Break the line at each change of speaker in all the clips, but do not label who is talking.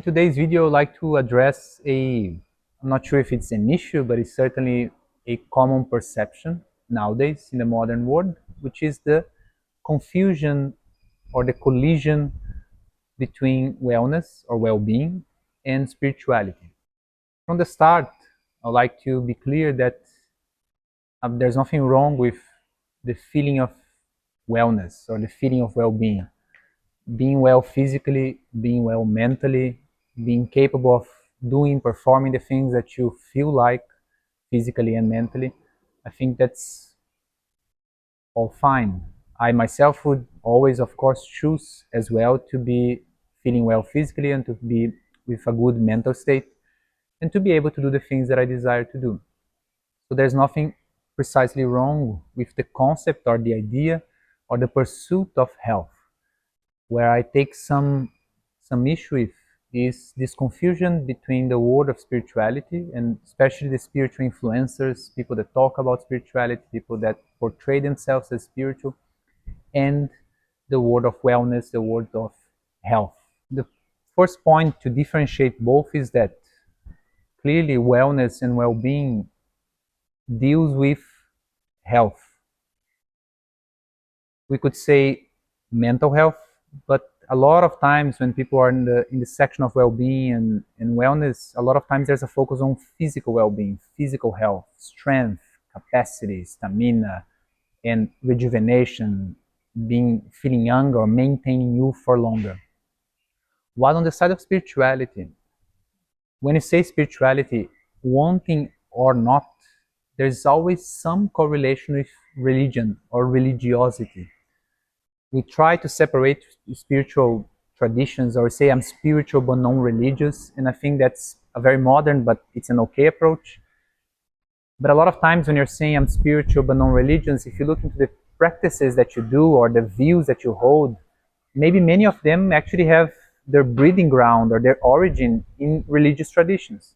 today's video, I'd like to address I'm not sure if it's an issue, but it's certainly a common perception nowadays in the modern world, which is the confusion or the collision between wellness or well-being and spirituality. From the start, I'd like to be clear that there's nothing wrong with the feeling of wellness or the feeling of well-being. Being well physically, being well mentally, being capable of performing the things that you feel like physically and mentally, I think that's all fine. I myself would always, of course, choose as well to be feeling well physically and to be with a good mental state and to be able to do the things that I desire to do. So there's nothing precisely wrong with the concept or the idea or the pursuit of health. Where I take some issue with is this confusion between the world of spirituality and especially the spiritual influencers, people that talk about spirituality, people that portray themselves as spiritual, and the world of wellness, the world of health. The first point to differentiate both is that clearly wellness and well-being deals with health. We could say mental health, but a lot of times when people are in the section of well-being and wellness, a lot of times there's a focus on physical well-being, physical health, strength, capacity, stamina, and rejuvenation, feeling younger or maintaining youth for longer. While on the side of spirituality, when you say spirituality, wanting or not, there's always some correlation with religion or religiosity. We try to separate spiritual traditions or say I'm spiritual but non-religious, and I think that's a very modern but it's an okay approach. But a lot of times when you're saying I'm spiritual but non-religious, if you look into the practices that you do or the views that you hold, maybe many of them actually have their breeding ground or their origin in religious traditions.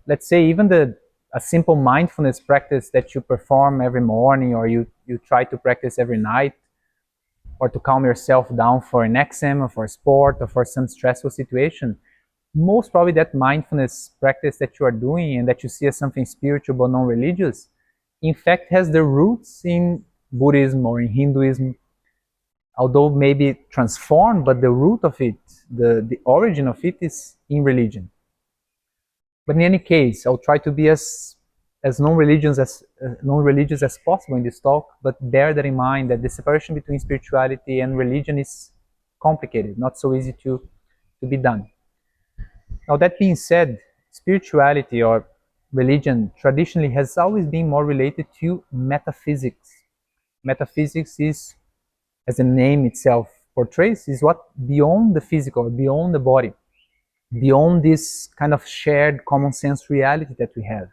Let's say even a simple mindfulness practice that you perform every morning or you try to practice every night, or to calm yourself down for an exam or for a sport or for some stressful situation, most probably that mindfulness practice that you are doing and that you see as something spiritual but non-religious, in fact has their roots in Buddhism or in Hinduism, although maybe transformed, but the root of it, the origin of it is in religion. But in any case, I'll try to be as non-religious as possible in this talk, but bear that in mind that the separation between spirituality and religion is complicated, not so easy to be done. Now that being said, spirituality or religion traditionally has always been more related to metaphysics. Metaphysics is, as the name itself portrays, is what beyond the physical, beyond the body, beyond this kind of shared common sense reality that we have.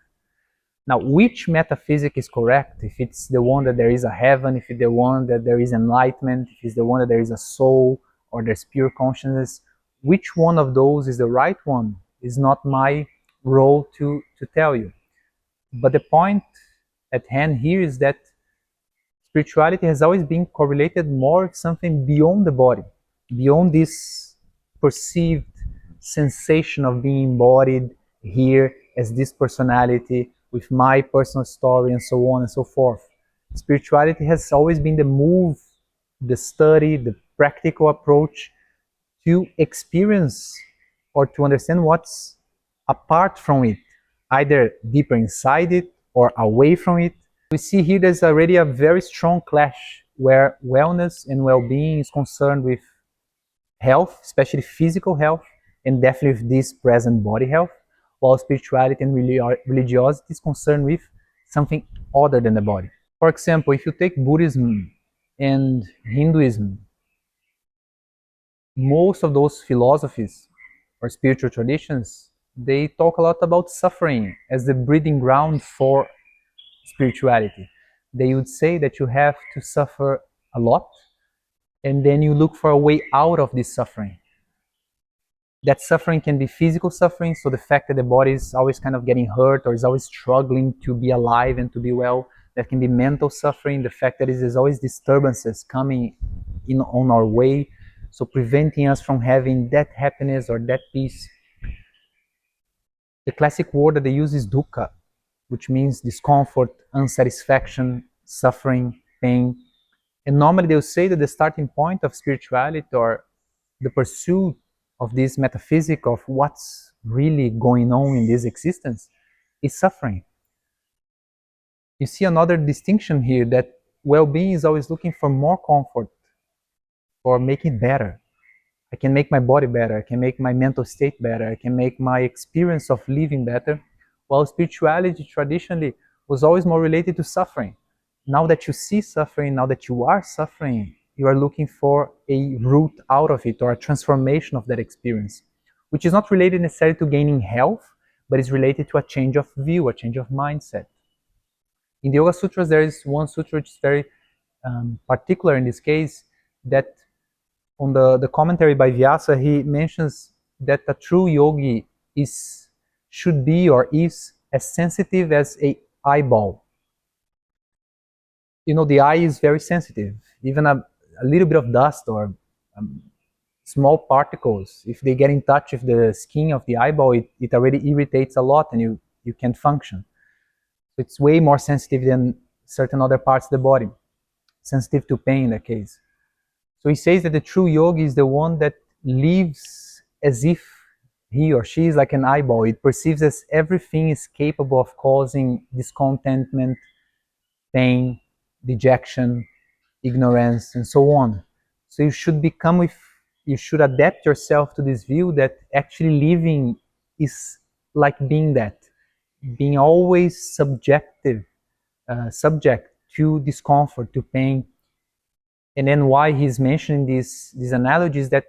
Now, which metaphysic is correct? If it's the one that there is a heaven, if it's the one that there is enlightenment, if it's the one that there is a soul or there's pure consciousness, which one of those is the right one is not my role to tell you. But the point at hand here is that spirituality has always been correlated more with something beyond the body, beyond this perceived sensation of being embodied here as this personality with my personal story and so on and so forth. Spirituality has always been the move, the study, the practical approach to experience or to understand what's apart from it, either deeper inside it or away from it. We see here there's already a very strong clash where wellness and well-being is concerned with health, especially physical health, and definitely with this present body health, while spirituality and religiosity is concerned with something other than the body. For example, if you take Buddhism and Hinduism, most of those philosophies or spiritual traditions, they talk a lot about suffering as the breeding ground for spirituality. They would say that you have to suffer a lot and then you look for a way out of this suffering. That suffering can be physical suffering, so the fact that the body is always kind of getting hurt or is always struggling to be alive and to be well. That can be mental suffering, the fact that there's always disturbances coming in on our way. so preventing us from having that happiness or that peace. The classic word that they use is dukkha, which means discomfort, unsatisfaction, suffering, pain. And normally they'll say that the starting point of spirituality or the pursuit of this metaphysic of what's really going on in this existence is suffering. You see another distinction here, that well-being is always looking for more comfort, for making it better. I can make my body better, I can make my mental state better, I can make my experience of living better. While spirituality traditionally was always more related to suffering. Now that you see suffering, now that you are suffering, you are looking for a route out of it or a transformation of that experience, which is not related necessarily to gaining health, but is related to a change of view, a change of mindset. In the Yoga Sutras, there is one sutra which is very particular in this case, that on the commentary by Vyasa, he mentions that a true yogi should be or is as sensitive as a eyeball. You know, the eye is very sensitive. Even a little bit of dust or small particles, if they get in touch with the skin of the eyeball, it already irritates a lot and you can't function. It's way more sensitive than certain other parts of the body, sensitive to pain in that case. So he says that the true yogi is the one that lives as if he or she is like an eyeball. It perceives as everything is capable of causing discontentment, pain, dejection, ignorance, and so on. So you should adapt yourself to this view that actually living is like being that, being always subject to discomfort, to pain. And then why he's mentioning these analogies, that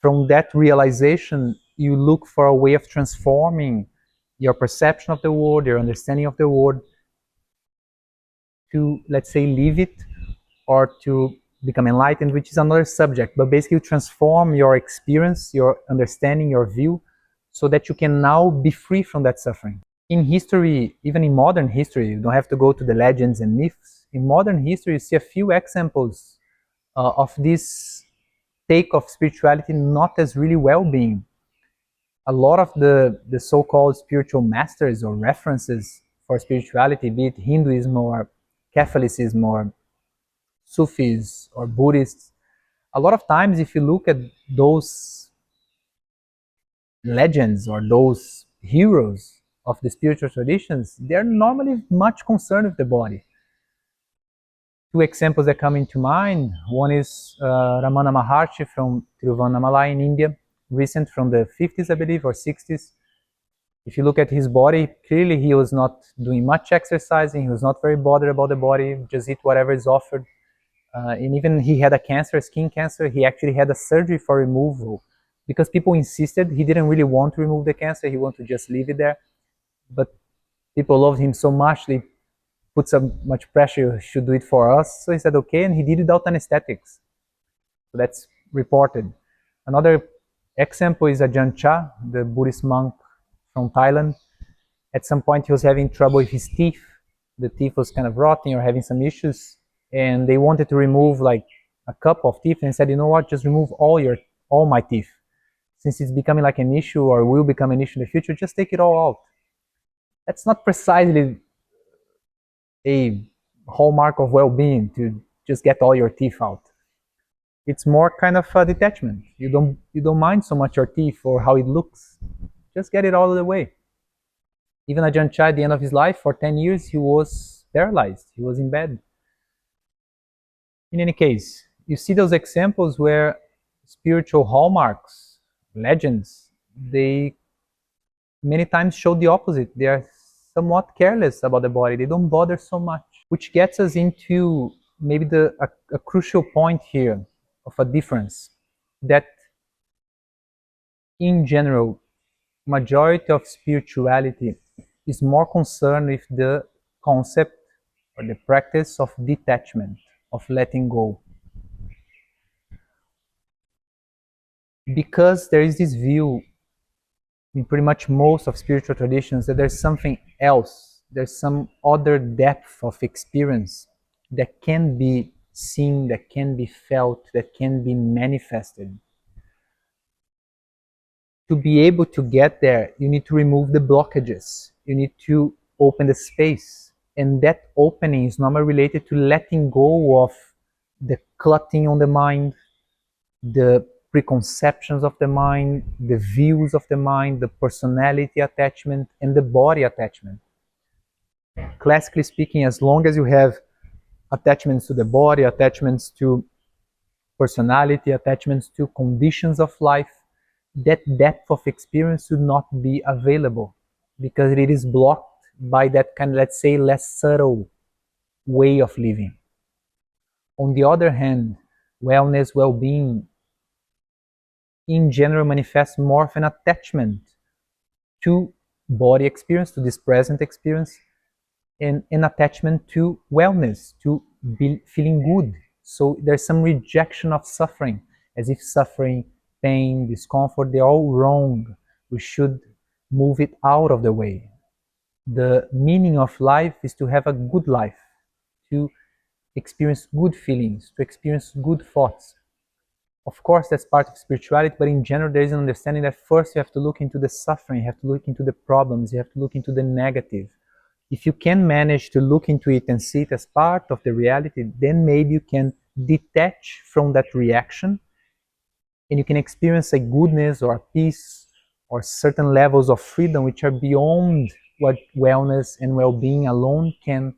from that realization you look for a way of transforming your perception of the world, your understanding of the world, to, let's say, leave it or to become enlightened, which is another subject, but basically transform your experience, your understanding, your view, so that you can now be free from that suffering. In history, even in modern history, you don't have to go to the legends and myths. In modern history, you see a few examples of this take of spirituality not as really well-being. A lot of the so-called spiritual masters or references for spirituality, be it Hinduism or Catholicism or Sufis or Buddhists, a lot of times if you look at those legends or those heroes of the spiritual traditions, they're normally much concerned with the body. Two examples that come into mind. One is Ramana Maharshi from Tiruvannamalai in India, recent from the 50s, I believe, or 60s. If you look at his body, clearly he was not doing much exercising, he was not very bothered about the body, just eat whatever is offered. And even he had a cancer, skin cancer, he actually had a surgery for removal because people insisted. He didn't really want to remove the cancer, he wanted to just leave it there. But people loved him so much, they put so much pressure, you should do it for us. So he said okay, and he did it without anesthetics. So that's reported. Another example is Ajahn Chah, the Buddhist monk from Thailand. At some point he was having trouble with his teeth. The teeth was kind of rotting or having some issues, and they wanted to remove like a cup of teeth, and said, you know what, just remove all my teeth. Since it's becoming like an issue or will become an issue in the future, just take it all out. That's not precisely a hallmark of well-being, to just get all your teeth out. It's more kind of a detachment. You don't mind so much your teeth or how it looks. Just get it all of the way. Even Ajahn Chah, at the end of his life, for 10 years, he was paralyzed. He was in bed. In any case, you see those examples where spiritual hallmarks, legends, they many times show the opposite. They are somewhat careless about the body. They don't bother so much, which gets us into maybe a crucial point here of a difference, that in general, majority of spirituality is more concerned with the concept or the practice of detachment, of letting go. Because there is this view in pretty much most of spiritual traditions that there's something else, there's some other depth of experience that can be seen, that can be felt, that can be manifested. To be able to get there, you need to remove the blockages. You need to open the space. And that opening is normally related to letting go of the clutting on the mind, the preconceptions of the mind, the views of the mind, the personality attachment, and the body attachment. Classically speaking, as long as you have attachments to the body, attachments to personality, attachments to conditions of life, that depth of experience should not be available because it is blocked by that kind of, let's say, less subtle way of living. On the other hand, wellness, well-being, in general manifests more of an attachment to body experience, to this present experience, and an attachment to wellness, to feeling good. So there's some rejection of suffering, as if suffering, pain, discomfort, they're all wrong. We should move it out of the way. The meaning of life is to have a good life, to experience good feelings, to experience good thoughts. Of course, that's part of spirituality, but in general, there is an understanding that first you have to look into the suffering, you have to look into the problems, you have to look into the negative. If you can manage to look into it and see it as part of the reality, then maybe you can detach from that reaction and you can experience a goodness or a peace or certain levels of freedom which are beyond what wellness and well-being alone can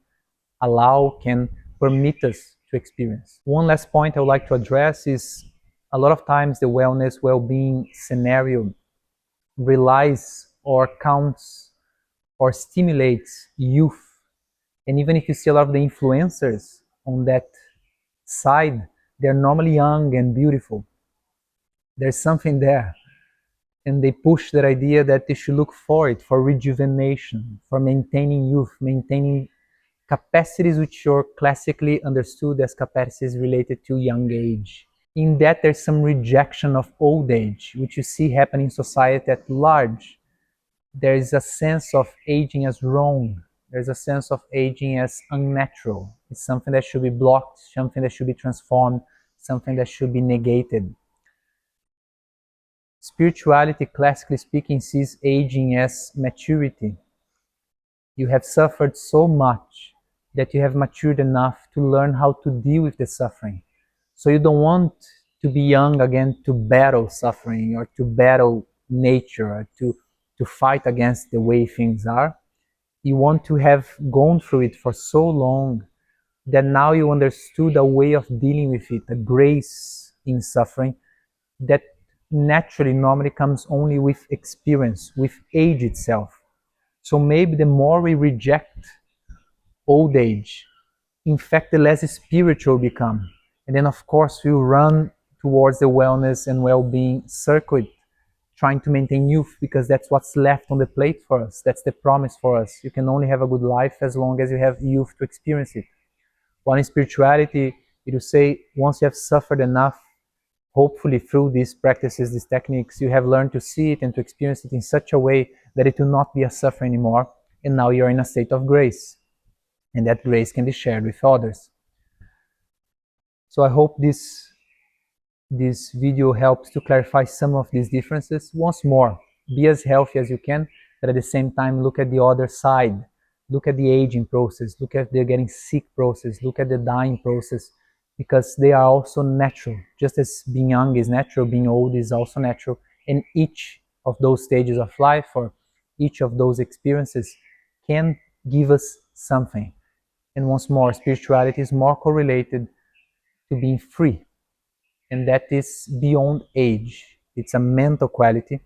allow, can permit us to experience. One last point I would like to address is a lot of times the wellness, well-being scenario relies or counts or stimulates youth. And even if you see a lot of the influencers on that side, they're normally young and beautiful. There's something there. And they push that idea that they should look for it, for rejuvenation, for maintaining youth, maintaining capacities which are classically understood as capacities related to young age. In that, there's some rejection of old age, which you see happening in society at large. There is a sense of aging as wrong. There's a sense of aging as unnatural. It's something that should be blocked, something that should be transformed, something that should be negated. Spirituality, classically speaking, sees aging as maturity. You have suffered so much that you have matured enough to learn how to deal with the suffering. So you don't want to be young again to battle suffering or to battle nature or to fight against the way things are. You want to have gone through it for so long that now you understood a way of dealing with it, a grace in suffering that naturally normally comes only with experience, with age itself. So maybe the more we reject old age, in fact, the less spiritual we become. And then, of course, we run towards the wellness and well-being circuit, trying to maintain youth because that's what's left on the plate for us. That's the promise for us. You can only have a good life as long as you have youth to experience it. While in spirituality, it will say once you have suffered enough, hopefully through these practices, these techniques, you have learned to see it and to experience it in such a way that it will not be a suffering anymore. And now you're in a state of grace. And that grace can be shared with others. So I hope this video helps to clarify some of these differences. Once more, be as healthy as you can, but at the same time, look at the other side. Look at the aging process, look at the getting sick process, look at the dying process, because they are also natural. Just as being young is natural, being old is also natural. And each of those stages of life or each of those experiences can give us something. And once more, spirituality is more correlated to being free. And that is beyond age. It's a mental quality.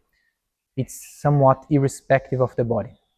It's somewhat irrespective of the body.